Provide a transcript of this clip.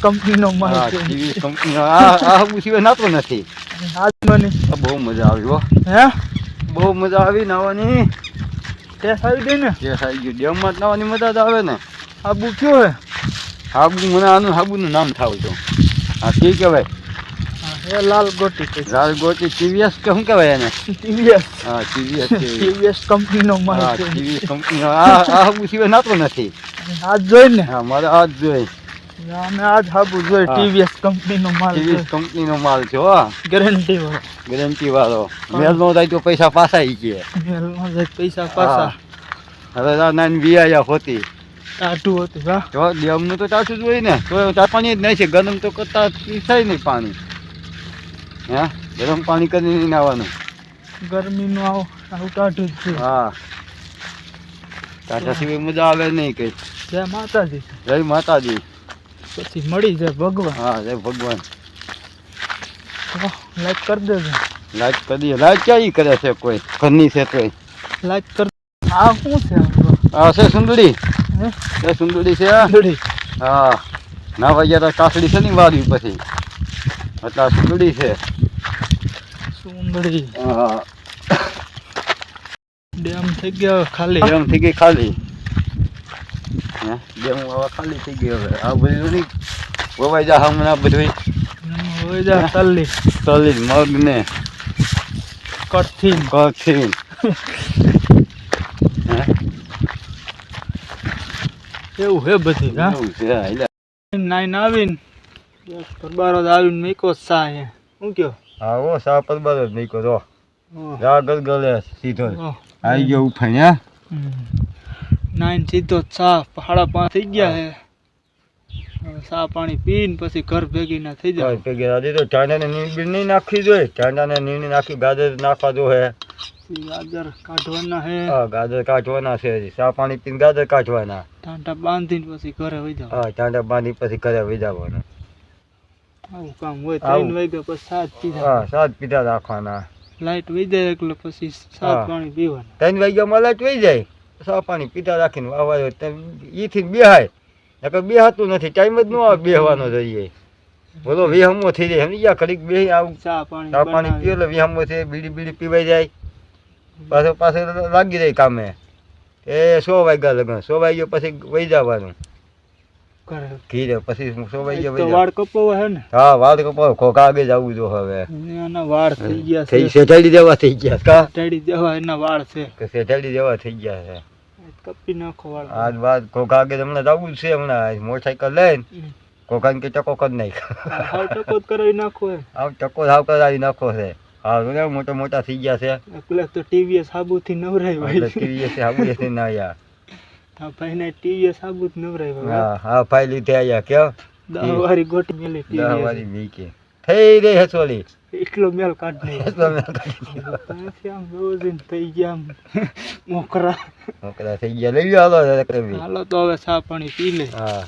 કંપનીનો માલ હા છે. ટીવીએસ કંપનીનો આ હાબુ સિવાય નાતો નથી. આજ મને બહુ મજા આવી હો, હે બહુ મજા આવી નાવાની. ટેસ આવી ગઈ ને. કેસ આવી ગયું ડેમમાં જ નાવાની મજા જ આવે ને. આબુ કયો હે? હાબુ મને આનું હાબુનું નામ થાવ તો હા ઠીક કહેવાય. હા એ લાલ ગોટી છે. લાલ ગોટી ટીવીએસ કે શું કહેવાય એને? ટીવીએસ હા ટીવીએસ ટીવીએસ કંપનીનો માલ હા છે. ટીવીએસ કંપનીનો આ હાબુ સિવાય નાતો નથી. આજ જોઈ ને. હા મારે આજ જોઈ. અમે આજ હાબુ જોઈ હા. ટીવીએસ કંપનીનો માલ છે. ટીવીએસ કંપનીનો માલ છે હો, ગેરંટી વાળો. ગેરંટી વાળો. મેલ નો થાય તો પૈસા પાછા ઈ કે. મેલમાં જાય પૈસા પાછા. હવે આ નાની વિયાયા હોતી ટાટું હતું હા. તો ડેમનું તો ટાટું જ હોય ને, તો પાણી જ નહીં છે. ગરમ તો કરતા થાય નહીં પાણી. હે ગરમ પાણી કરીને નાવાનું. ગરમીનું આવું ટાટું જ છે. હા ટાટા સિવાય મજા આવે નહીં કઈ. જય માતાજી. જય માતાજી. પછી મળી જાય ભગવાન. હા જય ભગવાન. લાઈક કરી દેજો. લાઈટ કરી દઈએ. લાઈટ ક્યાં ઈ કરે છે કોઈ ઘરની છે તોય. લાઈક કર. આ શું છે? હા છે સુંદડી. હે એ સુંદડી છે. સુંદડી. હા નાવા ગયા તા કાકડી છે ને વાળી પછી એટલે સુંદડી છે. સુંદડી. હા ડેમ થઈ ગયો ખાલી. ડેમ થઈ ગઈ ખાલી. હે ડેમ હવે ખાલી થઈ ગઈ. હવે આ બધું નહીં વવાઈ જા હમણાં બધું હોય જા ચાલી તલી મગ ને કઠી કથી એવું હે બધી હા. એવું છે એટલે નાઈન આવીને પરબારો આવીને મેકો સા હે શું કયો? હા ઓ સા પર બરો નહીં કરો જા ગલગલે સીધો ઓહ. આવી ગયો ઉફાઈ હે. નાઈન સીધો ચા 5:30 થઈ ગયા હે. હવે ચા પાણી પીને પછી ઘર ભેગી ના થઈ જાય. ભેગી રાજી તો ટાંડાને નીણ નહીં નાખવી જોઈએ. ટાંડાને નીણ નાખી ગાજર નાખવા જો હે. ગાજર કાઢવાના હે. હા ગાજર કાઢવાના છે. ચા પાણી પીને ગાજર કાઢવાના. ટાંટા બાંધીને પછી ઘરે વઈ જાવ. હા ટાંડા બાંધી પછી ઘરે વહી જવાનું. આવું કામ હોય. આવું. 3 વાગ્યા પછી સાત પીધા. હા સાત પીધા રાખવાના. લાઈટ વઈ જાય એટલે પછી સાત હા. પાણી પીવાનું. 3 વાગ્યામાં લાઈટ વહી જાય. ચા પાણી પીતા રાખીને વાવા ઈથી બેહાય. નકર બેહાતું નથી. ટાઈમ જ ન આવે બેહવાનો જોઈએ. બોલો વિહમો થઈ જાય. સમજી ગયા ઘડીક બેહી આવું ચા પાણી ચા પાણી પીએ એટલે વિહમો છે. બીડી બીડી પીવાઈ જાય. પાછો લાગી જાય કામે. એ 100 વાગ્યા લગન 100 વાગ્યા પછી વહી જવાનું કરે. ઘીરે પછી 100 વાગ્યા તો વહી વાળ કપાવા હે ને. હા વાળ કપાવ ખોખા આગળ જવું જો હવે એના વાળ થઈ ગયા છે. થઈ સેઠાડી દેવા થઈ ગયા કા ટેડી દેવા એના વાળ છે. કે સેઠાડી દેવા થઈ ગયા છે. કપી નાખો વાળ. આજ બાદ ખોખા આગળ હમણાં જવું છે. હમણાં મોટરસાઇકલ લઈને ખોખાને કે ટકો કરી નાખ. હાવ ટકો જ કરાવી નાખો એમ. આવ ટકો હાવ કરાવી નાખો છે. હા મોટા મોટા થઈ ગયા છે. એટલે તો ટીવીએસ સાબુથી નવરાય એટલે ભાઈ. ટીવીએસ આવું છે ના આયા. હા ભાઈ ને ટીવીએસ સાબુથી નવરાય ભાઈ. હા હા ફાઈ લીધે આયા કેમ 10 વાળી ગોટી મેલી ટીવીએસ. વાળી વીકે થઈ રહી હસોલી. એટલો મેલ કાઢ નહીં. પછી આમ રોજીન થઈ ગયા આમ મોકરા. મોકરા થઈ ગયા લઈ હાલો હાલો તો હવે ચા પાણી પી લે. હા